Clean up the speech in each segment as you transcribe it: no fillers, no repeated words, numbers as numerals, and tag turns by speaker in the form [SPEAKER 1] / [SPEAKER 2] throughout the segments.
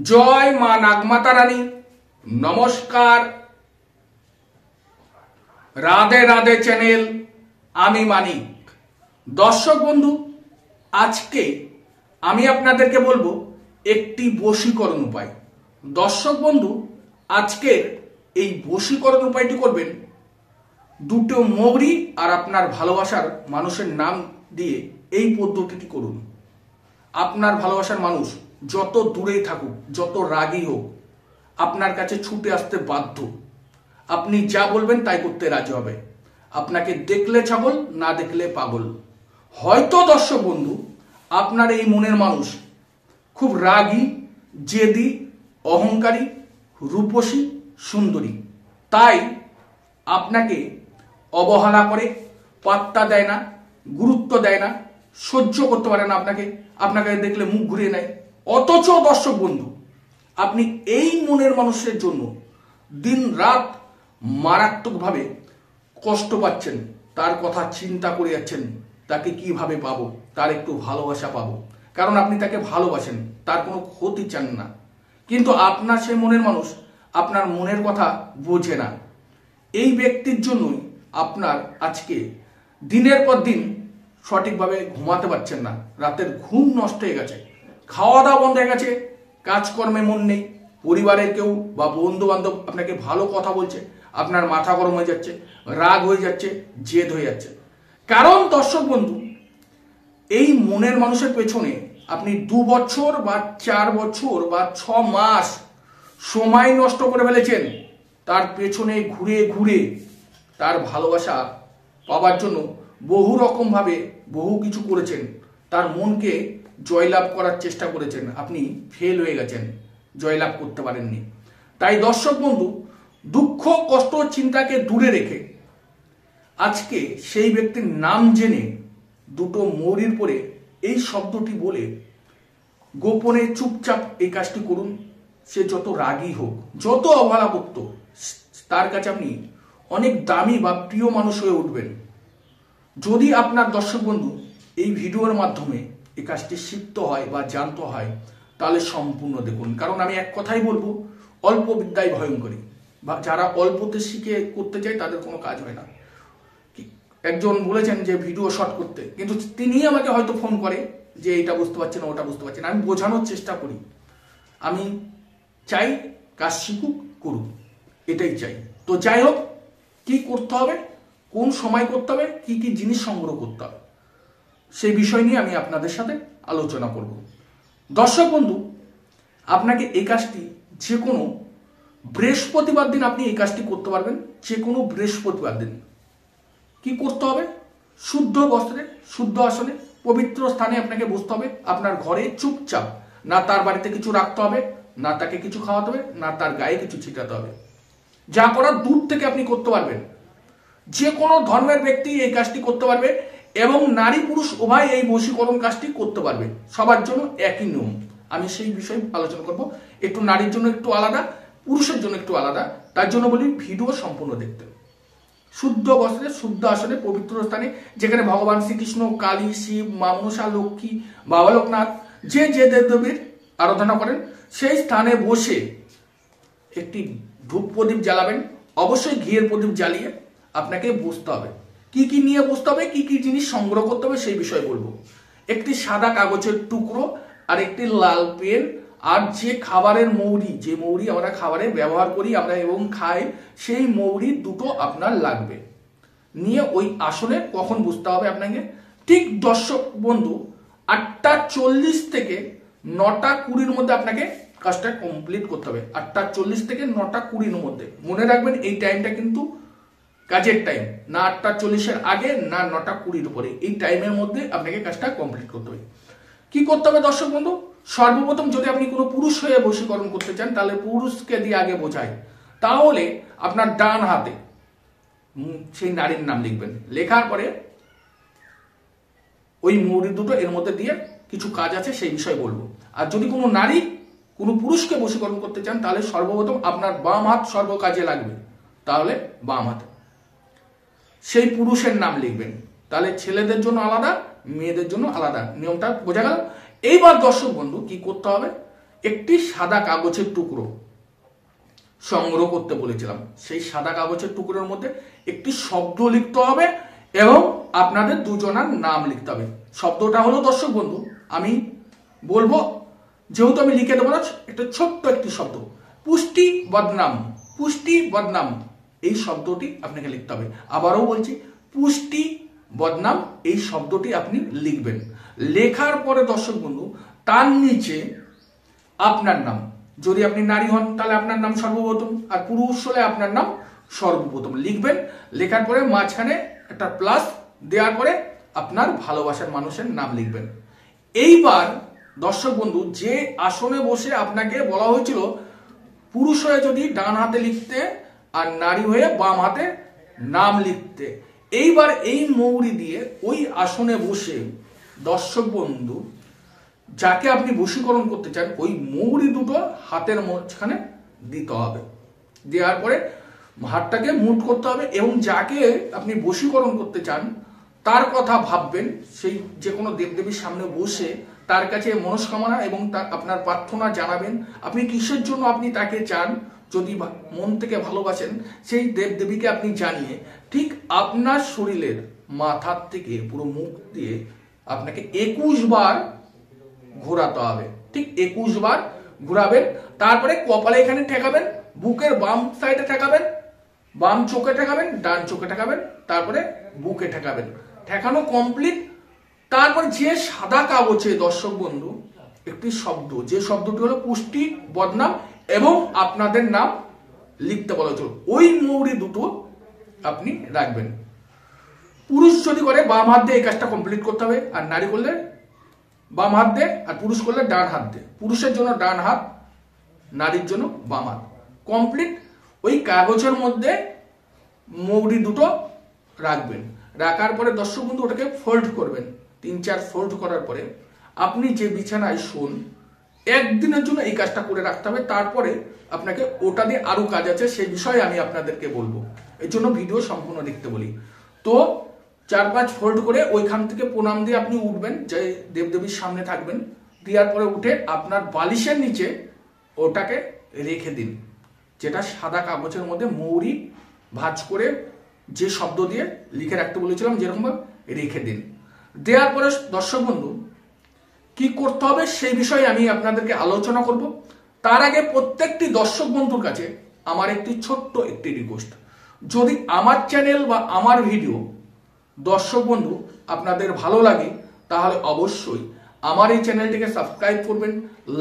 [SPEAKER 1] জয় মা নাগমাতা রানী। নমস্কার, রাধে রাধে চ্যানেল, আমি মানিক। দর্শক বন্ধু, আজকে আমি আপনাদেরকে বলবো একটি বশীকরণ উপায়। দর্শক বন্ধু, আজকের এই বশীকরণ উপায়টি করবেন দুটো মৌরি আর আপনার ভালোবাসার মানুষের নাম দিয়ে। এই পদ্ধতিটি করুন। আপনার ভালোবাসার মানুষ যত দূরেই থাকুক, যত রাগী হোক, আপনার কাছে ছুটে আসতে বাধ্য। আপনি যা বলবেন তাই করতে রাজি হবে। আপনাকে দেখলে ছাগল, না দেখলে পাগল। হয়তো দর্শক বন্ধু, আপনার এই মনের মানুষ খুব রাগী, জেদি, অহংকারী, রূপসী, সুন্দরী, তাই আপনাকে অবহেলা করে, পাত্তা দেয় না, গুরুত্ব দেয় না, সহ্য করতে পারে না, আপনাকে দেখলে মুখ ঘুরিয়ে নেয়। অথচ দর্শক বন্ধু, আপনি এই মনের মানুষের জন্য দিন রাত মারাত্মকভাবে কষ্ট পাচ্ছেন। তার কথা চিন্তা করে যাচ্ছেন, তাকে কিভাবে পাবো, তার একটু ভালোবাসা পাবো, কারণ আপনি তাকে ভালোবাসেন, তার কোনো ক্ষতি চান না। কিন্তু আপনার সেই মনের মানুষ আপনার মনের কথা বোঝে না। এই ব্যক্তির জন্যই আপনার আজকে দিনের পর দিন সঠিকভাবে ঘুমাতে পারছেন না, রাতের ঘুম নষ্ট হয়ে গেছে, খাওয়া দাওয়া বন্ধ হয়ে গেছে, কাজকর্মে মন নেই, পরিবারের কেউ বা বন্ধু বান্ধব আপনাকে ভালো কথা বলছে, আপনার মাথা গরম হয়ে যাচ্ছে, রাগ হয়ে যাচ্ছে, জেদ হয়ে যাচ্ছে। কারণ দর্শক বন্ধু, এই মনের মানুষের পেছনে আপনি 2 বছর বা 4 বছর বা 6 মাস সময় নষ্ট করে ফেলেছেন। তার পেছনে ঘুরে ঘুরে তার ভালোবাসা পাওয়ার জন্য বহু রকম ভাবে বহু কিছু করেছেন, তার মনকে জয়লাভ করার চেষ্টা করেছেন। আপনি ফেল হয়ে গেছেন, জয়লাভ করতে পারেননি। তাই দর্শক বন্ধু, দুঃখ, কষ্ট, চিন্তাকে দূরে রেখে আজকে সেই ব্যক্তির নাম জেনে দুটো মৌরির পরে এই শব্দটি বলে গোপনে চুপচাপ এই কাজটি করুন। সে যত রাগী হোক, যত অবহেলা করত, তার কাছে আপনি অনেক দামি বা প্রিয় মানুষ হয়ে উঠবেন। যদি আপনার দর্শক বন্ধু এই ভিডিওর মাধ্যমে এই কাজটি শিখতে হয় বা জানতে হয়, তাহলে সম্পূর্ণ দেখুন। কারণ আমি এক কথাই বলবো, অল্প বিদ্যায় ভয়ঙ্করী। বা যারা অল্পতে শিখে করতে চায় তাদের কোনো কাজ হয় না। একজন বলেছেন যে ভিডিও শর্ট করতে, কিন্তু তিনি আমাকে হয়তো ফোন করে যে এটা বুঝতে পারছি না, ওটা বুঝতে পারছি না। আমি বোঝানোর চেষ্টা করি। আমি চাই কাজ শিখুক, করুক, এটাই চাই। তো যাই হোক, কি করতে হবে, কোন সময় করতে হবে, কি কি জিনিস সংগ্রহ করতে হবে, সেই বিষয় নিয়ে আমি আপনাদের সাথে আলোচনা করব। দর্শক বন্ধু, আপনাকে এই কাজটি যে কোনো বৃহস্পতিবার দিন আপনি এই কাজটি করতে পারবেন। যে কোনো বৃহস্পতিবার দিন কি করতে হবে, শুদ্ধ বস্ত্রে, শুদ্ধ আসনে, পবিত্র স্থানে আপনাকে বসতে হবে। আপনার ঘরে চুপচাপ, না তার বাড়িতে কিছু রাখতে হবে, না তাকে কিছু খাওয়াতে হবে, না তার গায়ে কিছু ছিটাতে হবে। যা করার দূর থেকে আপনি করতে পারবেন। যে কোনো ধর্মের ব্যক্তি এই কাজটি করতে পারবে এবং নারী পুরুষ উভয় এই বশীকরণ কাজটি করতে পারবে। সবার জন্য একই নিয়ম। আমি সেই বিষয়ে আলোচনা করব। একটু নারীর জন্য একটু আলাদা, পুরুষের জন্য একটু আলাদা। তার জন্য বলি ভিডিও সম্পূর্ণ দেখতে। শুদ্ধ বস্ত্রে, শুদ্ধ আসনে, পবিত্র স্থানে, যেখানে ভগবান শ্রীকৃষ্ণ, কালী, শিব, মা মনসা, লক্ষ্মী, বাবা লোকনাথ, যে যে দেবদেবীর আরাধনা করেন, সেই স্থানে বসে একটি ধূপ প্রদীপ জ্বালাবেন। অবশ্যই ঘিয়ের প্রদীপ জ্বালিয়ে আপনাকে বসতে হবে। কি কি নিয়ে বসতে হবে, কি কি জিনিস সংগ্রহ করতে হবে সেই বিষয়ে বলবো। একটি সাদা কাগজের টুকরো আর একটি লাল পেন, আর যে খাবারের মৌরি, যে মৌরি আমরা খাবারে ব্যবহার করি আমরা এবং খাই, সেই মৌরি দুটো আপনার লাগবে। নিয়ে ওই আসনে কখন বসতে হবে আপনাকে, ঠিক দর্শক বন্ধু 8টা 40 থেকে 9টা 20-র মধ্যে আপনাকে কাজটা কমপ্লিট করতে হবে। 8টা 40 থেকে 9টা 20-র মধ্যে। মনে রাখবেন এই টাইমটা কিন্তু কাজের টাইম, না 8টা 40-এর আগে, না 9টা 20-র উপরে। এই টাইমের মধ্যে আপনাকে কাজটা কমপ্লিট করতে হবে। কি করতে হবে দর্শক বন্ধু, সর্বপ্রথম যদি আপনি কোনো পুরুষ হয়ে বশীকরণ করতে চান, তাহলে পুরুষকে দিয়ে আগে বোঝাই। তাহলে আপনার ডান হাতে সেই নারীর নাম লিখবেন। লেখার পরে ওই মৌরি দুটো এর মধ্যে দিয়ে কিছু কাজ আছে সেই বিষয়ে বলবো। আর যদি কোনো নারী কোনো পুরুষকে বশীকরণ করতে চান, তাহলে সর্বপ্রথম আপনার বাম হাত সর্ব কাজে লাগবে। তাহলে বাম হাতে সেই পুরুষের নাম লিখবেন। তাহলে ছেলেদের জন্য আলাদা, মেয়েদের জন্য আলাদা। নিয়মটা বোঝা গেল? এইবার দর্শক বন্ধু কি করতে হবে, একটি সাদা কাগজের টুকরো সংগ্রহ করতে বলেছিলাম। সেই সাদা কাগজের টুকরোর মধ্যে একটি শব্দ লিখতে হবে এবং আপনাদের দুজনার নাম লিখতে হবে। শব্দটা হলো দর্শক বন্ধু, আমি বলবো, যেহেতু আমি লিখে দেবো না, একটা ছোট্ট একটি শব্দ, পুষ্টি বদনাম। পুষ্টি বদনাম এই শব্দটি আপনাকে লিখতে হবে। আবারও বলছি, পুষ্টি বদনাম এই শব্দটি আপনি লিখবেন। লেখার পরে দর্শক বন্ধু তার নিচে আপনার নাম, যদি আপনি নারী হন তাহলে আপনার নাম সর্বপ্রথম, আর পুরুষ হলে আপনার নাম সর্বপ্রথম লিখবেন। লেখার পরে মাঝখানে একটা প্লাস দেওয়ার পরে আপনার ভালোবাসার মানুষের নাম লিখবেন। এইবার দর্শক বন্ধু, যে আসনে বসে আপনাকে বলা হয়েছিল পুরুষ হয়ে যদি ডান হাতে লিখতে আর নারী হয়ে বাম হাতে নাম লিখতে, এইবার এই মৌরি দিয়ে ওই আসনে বসে দর্শক বন্ধু যাকে আপনি বশীকরণ করতে চান ওই মৌরি দুটো হাতের মাঝখানে দিতে হবে। দেওয়ার পরে হাতটাকে মুঠ করতে হবে এবং যাকে আপনি বশীকরণ করতে চান তার কথা ভাববেন। সেই যে কোনো দেবদেবীর সামনে বসে তার কাছে মনস্কামনা এবং আপনার প্রার্থনা জানাবেন। আপনি কিসের জন্য আপনি তাকে চান, যদি মন থেকে ভালোবাসেন সেই দেবদেবীকে আপনি জানিয়ে ঠিক আপনার শরীরের মাথার থেকে পুরো মুখ দিয়ে আপনাকে 21 বার ঘোরাতে হবে। ঠিক 21 বার ঘোরাবেন। তারপরে কপালে এখানে ঠেকাবেন, বুকের বাম সাইডে ঠেকাবেন, বাম চোখে ঠেকাবেন, ডান চোখে ঠেকাবেন, তারপরে বুকে ঠেকাবেন। ঠেকানো কমপ্লিট। তারপর যে সাদা কাগজে দর্শক বন্ধু একটি শব্দ, যে শব্দটি হলো পুষ্টি বদনাম এবং আপনাদের নাম লিখতে বলা হয়েছিল, ওই মৌরি দুটো আপনি রাখবেন। পুরুষ যদি করে বাম হাত দিয়ে এই কাজটা কমপ্লিট করতে হবে, আর নারী করলে বাম হাত দিয়ে, আর পুরুষ করলে ডান হাত দিয়ে। পুরুষের জন্য ডান হাত, নারীর জন্য বাম হাত। কমপ্লিট। ওই কাগজের মধ্যে মৌরি দুটো রাখবেন। রাখার পরে দর্শক বন্ধু ওটাকে ফোল্ড করবেন। 3-4 ফোল্ড করার পরে আপনি যে বিছানায় শোন একদিনের জন্য এই কাজটা করে রাখতে হবে। তারপরে আপনাকে ওটা দিয়ে আরো কাজ আছে, সেই বিষয়ে আমি আপনাদেরকে বলবো, এর জন্য ভিডিও সম্পূর্ণ দেখতে বলি। তো 4-5 ফোল্ড করে ওইখান থেকে প্রণাম দিয়ে আপনি উঠবেন, যে দেবদেবীর সামনে থাকবেন। দেওয়ার পরে উঠে আপনার বালিশের নিচে ওটাকে রেখে দিন, যেটা সাদা কাগজের মধ্যে মৌরি ভাঁজ করে যে শব্দ দিয়ে লিখে রাখতে বলেছিলাম যেরকম রেখে দিন। দেওয়ার পরে দর্শক বন্ধু কি করতে হবে সেই বিষয়ে আমি আপনাদেরকে আলোচনা করব। তার আগে প্রত্যেকটি দর্শক বন্ধুর কাছে আমার একটি ছোট্ট একটি রিকোয়েস্ট, যদি আমার চ্যানেল বা আমার ভিডিও দর্শক বন্ধু আপনাদের ভালো লাগে তাহলে অবশ্যই আমার এই চ্যানেলটিকে সাবস্ক্রাইব করবেন,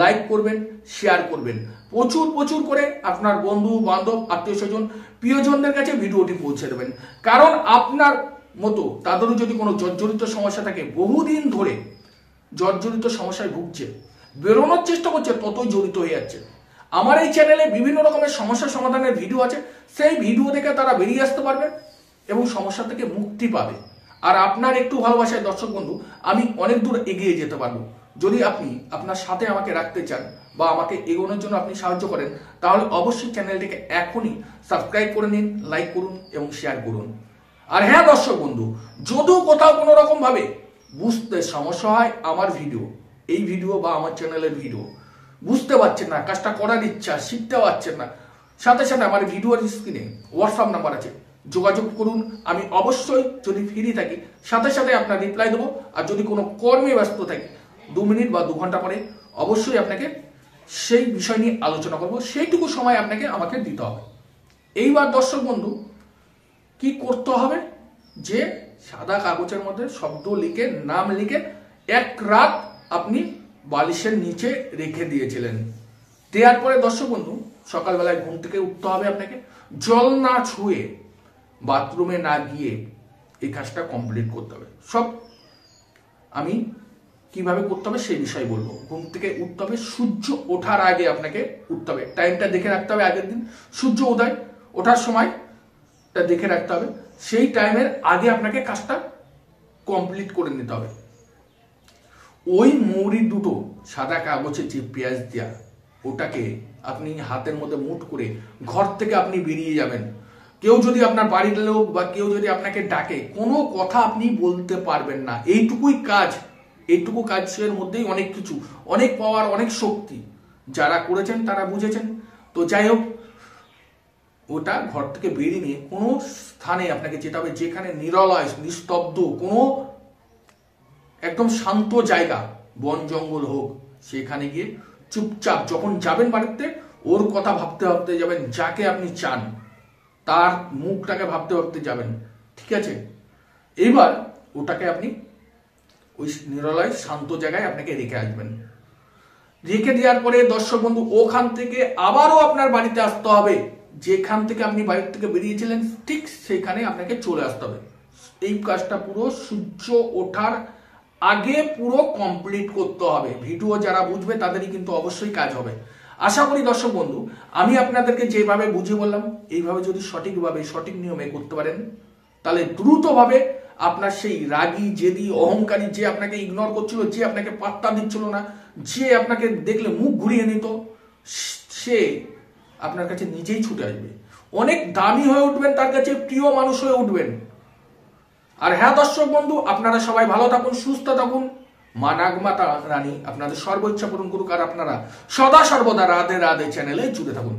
[SPEAKER 1] লাইক করবেন, শেয়ার করবেন। প্রচুর প্রচুর করে আপনার বন্ধু বান্ধব আত্মীয় স্বজন প্রিয়জনদের কাছে ভিডিওটি পৌঁছে দেবেন। কারণ আপনার মতো তাদেরও যদি কোনো জর্জরিত সমস্যা থাকে, বহুদিন ধরে জর্জরিত সমস্যায় ভুগছে, বেরোনোর চেষ্টা করছে, ততই জড়িত হয়ে যাচ্ছে। আমার এই চ্যানেলে বিভিন্ন রকমের সমস্যা সমাধানের ভিডিও আছে, সেই ভিডিও দেখে তারা বেরিয়ে আসতে পারবে এবং সমস্যা থেকে মুক্তি পাবে। আর আপনার একটু ভালোবাসায় দর্শক বন্ধু আমি অনেক দূর এগিয়ে যেতে পারবো। যদি আপনি আপনার সাথে আমাকে রাখতে চান বা আমাকে এগোনোর জন্য আপনি সাহায্য করেন, তাহলে অবশ্যই চ্যানেলটিকে এখনই সাবস্ক্রাইব করে নিন, লাইক করুন এবং শেয়ার করুন। আর হ্যাঁ দর্শক বন্ধু, যদিও কোথাও কোনো রকম ভাবে বুঝতে সমস্যা হয় আমার ভিডিও, এই ভিডিও বা আমার চ্যানেলের ভিডিও বুঝতে পারছেন না, কাজটা করার ইচ্ছা, শিখতে পারছেন না, সাথে সাথে আমার ভিডিওর স্ক্রিনে হোয়াটসঅ্যাপ নাম্বার আছে, যোগাযোগ করুন। আমি অবশ্যই যদি ফ্রি থাকি সাথে সাথে আপনার রিপ্লাই দেবো। আর যদি কোনো কর্মে ব্যস্ত থাকি 2 মিনিট বা 2 ঘন্টা পরে অবশ্যই আপনাকে সেই বিষয় নিয়ে আলোচনা করব, সেইটুকু সময় আপনাকে আমাকে দিতে হবে। এইবার দর্শক বন্ধু কি করতে হবে, যে সাদা কাগজের মধ্যে শব্দ লিখে নাম লিখে 1 রাত আপনি বালিশের নিচে রেখে দিয়েছিলেন। দেওয়ার পরে দর্শক বন্ধু সকালবেলায় ঘুম থেকে উঠতে হবে আপনাকে, জল না ছুঁয়ে বাথরুমে না গিয়ে এই কাজটা কমপ্লিট করতে হবে। সব আমি কিভাবে করতে হবে সেই বিষয়ে বলবো। ঘুম থেকে উঠতে হবে, সূর্য ওঠার আগে আপনাকে উঠতে হবে। টাইমটা দেখে রাখতে হবে, আগের দিন সূর্য উদয় ওঠার সময়টা দেখে রাখতে হবে, সেই টাইমের আগে আপনাকে কাজটা কমপ্লিট করে নিতে হবে। ওই মৌরি দুটো সাদা কাগজে যে পেঁয়াজ দেওয়া, ওটাকে আপনি হাতের মধ্যে মুঠ করে ঘর থেকে আপনি বেরিয়ে যাবেন। কেউ যদি আপনার বাড়ির লোক বা কেউ যদি আপনাকে ডাকে, কোনো কথা আপনি বলতে পারবেন না। এইটুকুই কাজ, এইটুকু কাজের মধ্যেই অনেক কিছু, অনেক পাওয়ার, অনেক শক্তি। যারা করেছেন তারা বুঝেছেন। তো যাই হোক, ওটা ঘর থেকে বেরিয়ে নিয়ে কোনো স্থানে আপনাকে যেতে হবে যেখানে নিরলয়, নিস্তব্ধ, কোনো একদম শান্ত জায়গা, বন জঙ্গল হোক, সেখানে গিয়ে চুপচাপ যখন যাবেন বাড়িতে, ওর কথা ভাবতে ভাবতে যাবেন, যাকে আপনি চান তার মুখটাকে ভাবতে ভাবতে যাবেন, ঠিক আছে? এইবার ওটাকে আপনি ওই নিরলয় শান্ত জায়গায় আপনাকে রেখে আসবেন। রেখে দেওয়ার পরে দর্শক বন্ধু, ওখান থেকে আবারও আপনার বাড়িতে আসতে হবে, যেখান থেকে আপনি বাড়ির থেকে বেরিয়েছিলেন ঠিক সেখানে আপনাকে চলে আসতে হবে। এই কাজটা পুরো সূর্য ওঠার আগে পুরো কমপ্লিট করতে হবে। ভিডিও যারা বুঝবে তাদেরই কিন্তু অবশ্যই কাজ হবে। আশা করি দর্শক বন্ধু, আমি আপনাদেরকে যেভাবে বুঝিয়ে বললাম এইভাবে যদি সঠিকভাবে সঠিক নিয়মে করতে পারেন, তাহলে দ্রুতভাবে আপনার সেই রাগী, জেদি, অহংকারী, যে আপনাকে ইগনোর করছিল, যে আপনাকে পাত্তা দিচ্ছিল না, যে আপনাকে দেখলে মুখ ঘুরিয়ে নিত, সে আপনার কাছে নিজেই ছুটে আসবে। অনেক দামি হয়ে উঠবেন, তার কাছে প্রিয় মানুষ হয়ে উঠবেন। আর হ্যাঁ দর্শক বন্ধু, আপনারা সবাই ভালো থাকুন, সুস্থ থাকুন। মা নাগমাতা রানী আপনাদের সর্ব ইচ্ছা পূরণ করুক। আর আপনারা সদা সর্বদা রাধে রাধে চ্যানেলে জুড়ে থাকুন।